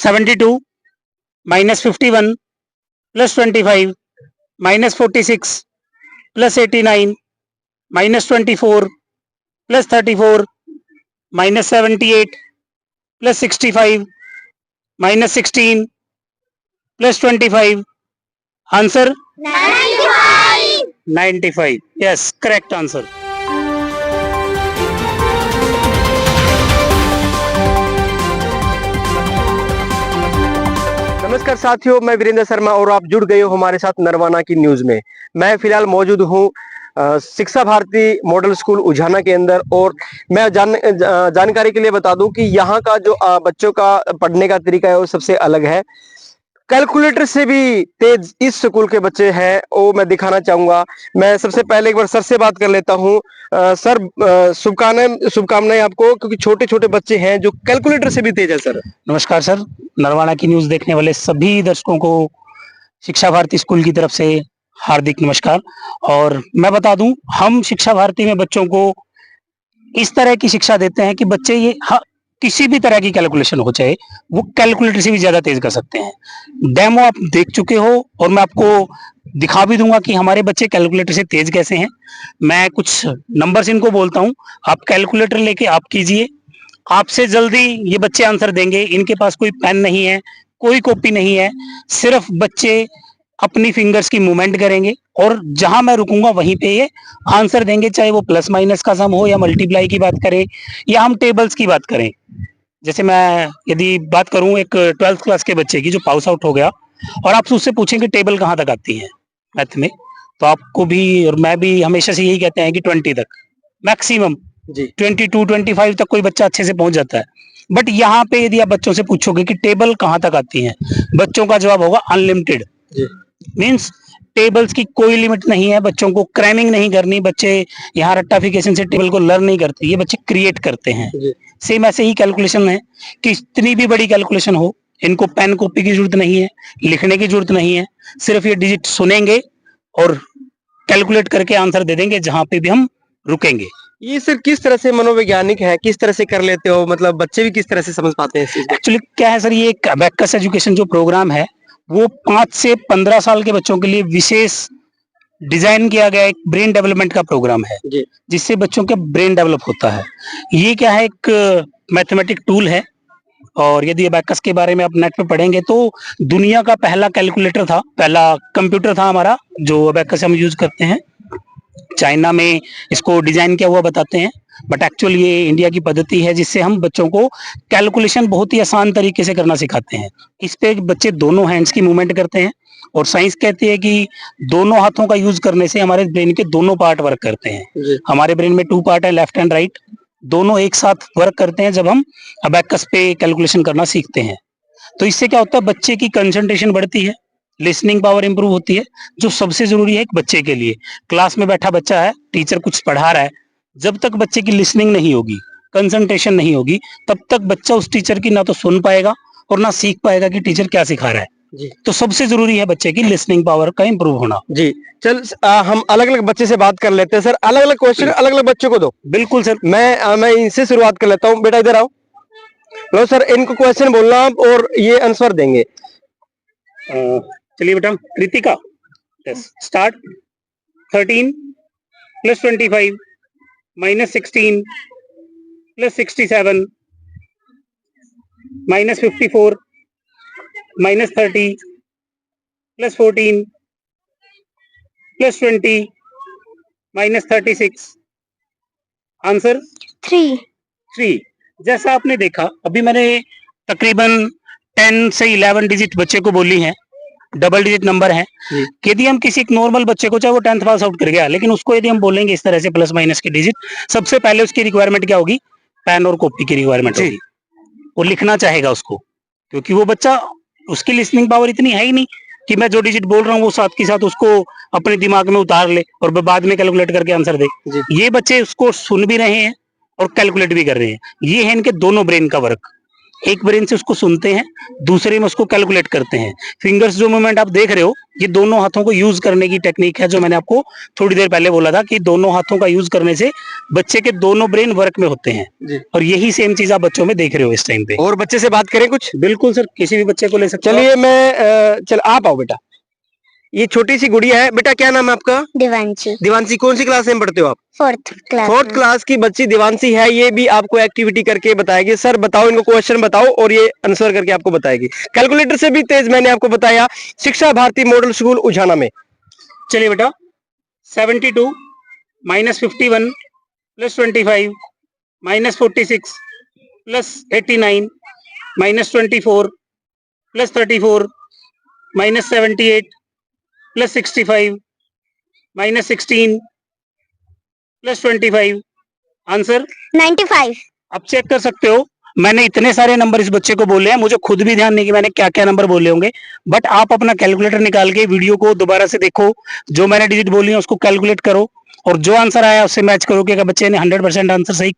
72 minus 51 plus 25 minus 46 plus 89 minus 24 plus 34 minus 78 plus 65 minus 16 plus 25. Answer 95. 95. Yes, correct answer. नमस्कार साथियों, मैं वीरेंद्र शर्मा और आप जुड़ गए हो हमारे साथ नरवाना की न्यूज में। मैं फिलहाल मौजूद हूँ शिक्षा भारती मॉडल स्कूल उझाना के अंदर, और मैं जानकारी के लिए बता दूं कि यहाँ का जो बच्चों का पढ़ने का तरीका है वो सबसे अलग है। कैलकुलेटर से भी तेज इस स्कूल के बच्चे हैं, वो मैं दिखाना चाहूंगा। मैं सबसे पहले एक बार सर से बात कर लेता हूँ। सर, शुभकामनाएं आपको, क्योंकि छोटे छोटे बच्चे हैं जो कैलकुलेटर से भी तेज है। सर नमस्कार सर, नरवाना की न्यूज देखने वाले सभी दर्शकों को शिक्षा भारती स्कूल की तरफ से हार्दिक नमस्कार। और मैं बता दूं, हम शिक्षा भारती में बच्चों को इस तरह की शिक्षा देते हैं कि बच्चे किसी भी तरह की कैलकुलेशन हो, चाहे वो कैलकुलेटर से भी ज्यादा तेज कर सकते हैं। डेमो आप देख चुके हो और मैं आपको दिखा भी दूंगा कि हमारे बच्चे कैलकुलेटर से तेज कैसे हैं। मैं कुछ नंबर्स इनको बोलता हूं, आप कैलकुलेटर लेके आप कीजिए, आपसे जल्दी ये बच्चे आंसर देंगे। इनके पास कोई पेन नहीं है, कोई कॉपी नहीं है, सिर्फ बच्चे अपनी फिंगर्स की मूवमेंट करेंगे और जहां मैं रुकूंगा वहीं पे ये आंसर देंगे, चाहे वो प्लस माइनस का सम हो या मल्टीप्लाई की बात करें या हम टेबल्स की बात करें। जैसे मैं यदि बात करूं एक 12th क्लास के बच्चे की जो पास आउट हो गया, और आप उससे पूछें कि टेबल कहां तक आती है मैथ में, तो आपको भी और मैं भी हमेशा से यही कहते हैं कि 20 तक मैक्सिमम जी, 22 25 तक कोई बच्चा अच्छे से पहुंच जाता है। बट यहाँ पे यदि आप बच्चों से पूछोगे कि टेबल कहां तक आती है, बच्चों का जवाब होगा अनलिमिटेड। मीन्स टेबल्स की कोई लिमिट नहीं है, बच्चों को क्रैमिंग नहीं करनी। बच्चे यहाँ रट्टाफिकेशन से टेबल को लर्न नहीं करते, ये बच्चे क्रिएट करते हैं। सेम ऐसे ही कैलकुलेशन है कि इतनी भी बड़ी कैलकुलेशन हो, इनको पेन कॉपी की जरूरत नहीं है, लिखने की जरूरत नहीं है, सिर्फ ये डिजिट सुनेंगे और कैलकुलेट करके आंसर दे देंगे जहां पे भी हम रुकेंगे। ये सर किस तरह से मनोवैज्ञानिक है, किस तरह से कर लेते हो, मतलब बच्चे भी किस तरह से समझ पाते हैं? एक्चुअली क्या है सर, ये एक अबेकस एजुकेशन जो प्रोग्राम है वो 5 से 15 साल के बच्चों के लिए विशेष डिजाइन किया गया एक ब्रेन डेवलपमेंट का प्रोग्राम है, जिससे बच्चों का ब्रेन डेवलप होता है। ये क्या है, एक मैथमेटिक टूल है, और यदि अबेकस के बारे में आप नेट पे पढ़ेंगे तो दुनिया का पहला कैलकुलेटर था, पहला कंप्यूटर था हमारा जो अबेकस हम यूज करते हैं। चाइना में इसको डिजाइन किया हुआ बताते हैं, बट एक्चुअल ये इंडिया की पद्धति है जिससे हम बच्चों को कैलकुलेशन बहुत ही आसान तरीके से करना सिखाते हैं। इस पे बच्चे दोनों हैंड्स की मूवमेंट करते हैं, और साइंस कहती है कि दोनों हाथों का यूज करने से हमारे ब्रेन के दोनों पार्ट वर्क करते हैं। हमारे ब्रेन में 2 पार्ट है, लेफ्ट एंड राइट, दोनों एक साथ वर्क करते हैं जब हम अबेकस पे कैलकुलेशन करना सीखते हैं। तो इससे क्या होता है, बच्चे की कंसंट्रेशन बढ़ती है, लिसनिंग पावर इंप्रूव होती है, जो सबसे जरूरी है एक बच्चे के लिए। क्लास में बैठा बच्चा है, टीचर कुछ पढ़ा रहा है, जब तक बच्चे की लिसनिंग नहीं होगी, कंसंट्रेशन नहीं होगी, तब तक बच्चा उस टीचर की ना तो सुन पाएगा और ना सीख पाएगा कि टीचर क्या सिखा रहा है जी। तो सबसे जरूरी है बच्चे की लिसनिंग पावर का इंप्रूव होना जी। चल हम अलग अलग बच्चे से बात कर लेते हैं। सर, अलग अलग क्वेश्चन अलग अलग बच्चों को दो। बिल्कुल सर, मैं इनसे शुरुआत कर लेता हूँ। बेटा इधर आओ। लो सर, इनको क्वेश्चन बोलना आप और ये आंसर देंगे। चलिए बेटा, Kritika start. 13 plus 25 minus 16 plus 67 minus 54 minus 30 plus 14 plus 20 minus 36। Answer 3। जैसा आपने देखा, अभी मैंने तकरीबन 10 से 11 डिजिट बच्चे को बोली हैं, डबल डिजिट नंबर है। यदि हम किसी एक नॉर्मल बच्चे को, चाहे वो 10th पास आउट कर गया, लेकिन उसको यदि हम बोलेंगे इस तरह से प्लस माइनस की डिजिट, सबसे पहले उसकी रिक्वायरमेंट क्या होगी, पेन और कॉपी की रिक्वायरमेंट होगी। वो लिखना चाहेगा उसको, क्योंकि वो बच्चा, उसकी लिसनिंग पावर इतनी है ही नहीं कि मैं जो डिजिट बोल रहा हूँ वो साथ के साथ उसको अपने दिमाग में उतार ले और बाद में कैलकुलेट करके आंसर दे। ये बच्चे उसको सुन भी रहे हैं और कैलकुलेट भी कर रहे हैं। ये है इनके दोनों ब्रेन का वर्क। एक ब्रेन से उसको सुनते हैं, दूसरे में उसको कैलकुलेट करते हैं। फिंगर्स जो मूवमेंट आप देख रहे हो, ये दोनों हाथों को यूज करने की टेक्निक है, जो मैंने आपको थोड़ी देर पहले बोला था कि दोनों हाथों का यूज करने से बच्चे के दोनों ब्रेन वर्क में होते हैं। जी। और यही सेम चीज आप बच्चों में देख रहे हो इस टाइम पे। और बच्चे से बात करें कुछ? बिल्कुल सर, किसी भी बच्चे को ले सकते हो आप। चलिए मैं चल आप आओ बेटा। ये छोटी सी गुड़िया है। बेटा क्या नाम है आपका? दिवांशी। दिवांशी, कौन सी क्लास में पढ़ते हो आप? 4th क्लास फोर्थ में। क्लास की बच्ची दिवांशी है। ये भी आपको एक्टिविटी करके बताएगी। सर बताओ, इनको क्वेश्चन बताओ और ये आंसर करके आपको बताएगी। कैलकुलेटर से भी तेज मैंने आपको बताया शिक्षा भारती मॉडल स्कूल उझाना में। चलिए बेटा, 72 minus 51 plus 25 minus 46 plus 89 minus 24 plus 34 minus 78 plus 65 minus 16 plus 25 answer 95। आप चेक कर सकते हो। मैंने इतने सारे नंबर इस बच्चे को बोले हैं, मुझे खुद भी ध्यान नहीं कि मैंने क्या क्या नंबर बोले होंगे, बट आप अपना कैलकुलेटर निकाल के वीडियो को दोबारा से देखो, जो मैंने डिजिट बोली है उसको कैलकुलेट करो और जो आंसर आया उससे मैच करो कि अगर बच्चे ने 100% आंसर सही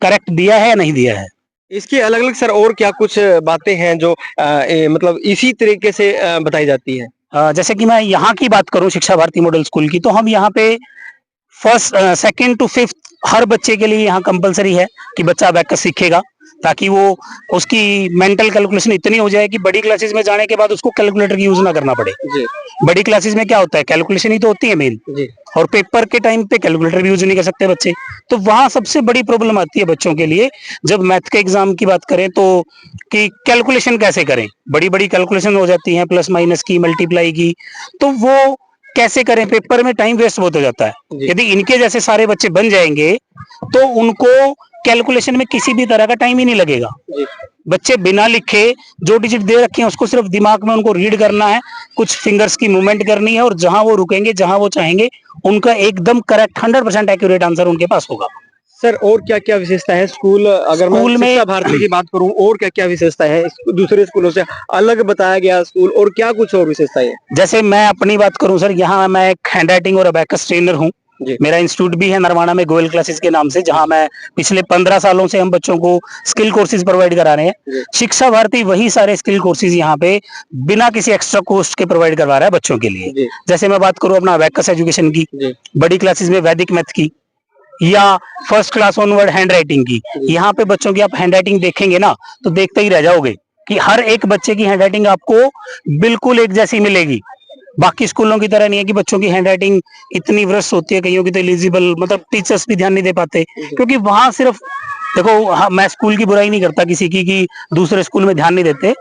करेक्ट दिया है या नहीं दिया है। इसकी अलग अलग सर और क्या कुछ बातें हैं जो मतलब इसी तरीके से बताई जाती है? जैसे कि मैं यहाँ की बात करूँ शिक्षा भारती मॉडल स्कूल की, तो हम यहाँ पे फर्स्ट सेकंड टू फिफ्थ हर बच्चे के लिए यहाँ कंपलसरी है कि बच्चा अबैकस सीखेगा, ताकि वो उसकी मेंटल कैलकुलेशन इतनी हो जाए कि बड़ी क्लासेस में जाने के बाद उसको कैलकुलेटर की यूज ना करना पड़े। जी। बड़ी क्लासेस में क्या होता है, कैलकुलेशन ही तो होती है मेन, जी। और पेपर के टाइम पे कैलकुलेटर भी यूज नहीं कर सकते बच्चे। तो वहां सबसे बड़ी प्रॉब्लम आती है बच्चों के लिए जब मैथ के एग्जाम की बात करें तो, कि कैलकुलेशन कैसे करें। बड़ी बड़ी कैलकुलेशन हो जाती है, प्लस माइनस की, मल्टीप्लाई की, तो वो कैसे करें, पेपर में टाइम वेस्ट बहुत हो जाता है। यदि इनके जैसे सारे बच्चे बन जाएंगे तो उनको कैलकुलेशन में किसी भी तरह का टाइम ही नहीं लगेगा। जी। बच्चे बिना लिखे जो डिजिट दे रखे हैं उसको सिर्फ दिमाग में उनको रीड करना है, कुछ फिंगर्स की मूवमेंट करनी है और जहां वो रुकेंगे, जहां वो चाहेंगे, उनका एकदम करेक्ट 100% एक्यूरेट आंसर उनके पास होगा। सर और क्या क्या विशेषता है स्कूल, अगर मैं स्कूल में शिक्षा भारती की बात करूं, और क्या क्या विशेषता है दूसरे स्कूलों से अलग बताया गया स्कूल, और क्या कुछ और विशेषताएं है? जैसे मैं अपनी बात करूं सर, यहाँ मैं एक हैंड राइटिंग और अबैकस ट्रेनर हूँ। मेरा इंस्टीट्यूट भी है नरवाना में गोयल क्लासेस के नाम से, जहां मैं पिछले 15 सालों से हम बच्चों को स्किल कोर्सेज प्रोवाइड करा रहे हैं। शिक्षा भारती वही सारे स्किल कोर्सेज यहाँ पे बिना किसी एक्स्ट्रा कॉस्ट के प्रोवाइड करवा रहा है बच्चों के लिए। जैसे मैं बात करूँ अपना अबैकस एजुकेशन की, बड़ी क्लासेस में वैदिक मैथ की, या first class onward hand writing की, यहाँ पे बच्चों की आप हैंड राइटिंग देखेंगे ना तो देखते ही रह जाओगे कि हर एक बच्चे की हैंड राइटिंग आपको बिल्कुल एक जैसी मिलेगी। बाकी स्कूलों की तरह नहीं है कि बच्चों की हैंड राइटिंग इतनी वृष्ट होती है, कईयों की तो एलिजिबल, मतलब टीचर्स भी ध्यान नहीं दे पाते, क्योंकि वहां सिर्फ देखो, हाँ, मैं स्कूल की बुराई नहीं करता किसी की कि दूसरे स्कूल में ध्यान नहीं देते,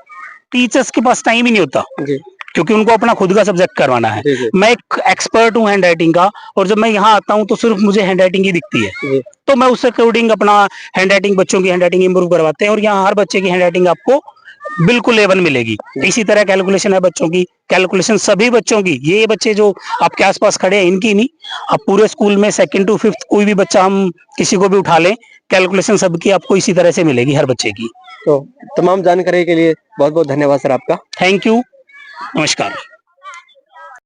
टीचर्स के पास टाइम ही नहीं होता क्योंकि उनको अपना खुद का सब्जेक्ट करवाना है। मैं एक एक्सपर्ट हूँ हैंड राइटिंग का, और जब मैं यहाँ आता हूँ तो सिर्फ मुझे हैंड राइटिंग ही दिखती है, तो मैं उस अकॉर्डिंग अपना हैंड राइटिंग, बच्चों की हैंड राइटिंग इंप्रूव करवाते हैं, और यहाँ हर बच्चे की हैंड राइटिंग आपको बिल्कुल A1 मिलेगी। इसी तरह कैलकुलेशन है बच्चों की, कैलकुलेशन सभी बच्चों की, ये बच्चे जो आपके आसपास खड़े हैं इनकी नहीं, अब पूरे स्कूल में सेकंड टू फिफ्थ कोई भी बच्चा हम किसी को भी उठा लें, कैलकुलेशन सबकी आपको इसी तरह से मिलेगी हर बच्चे की। तो तमाम जानकारी के लिए बहुत बहुत धन्यवाद सर आपका। थैंक यू, नमस्कार।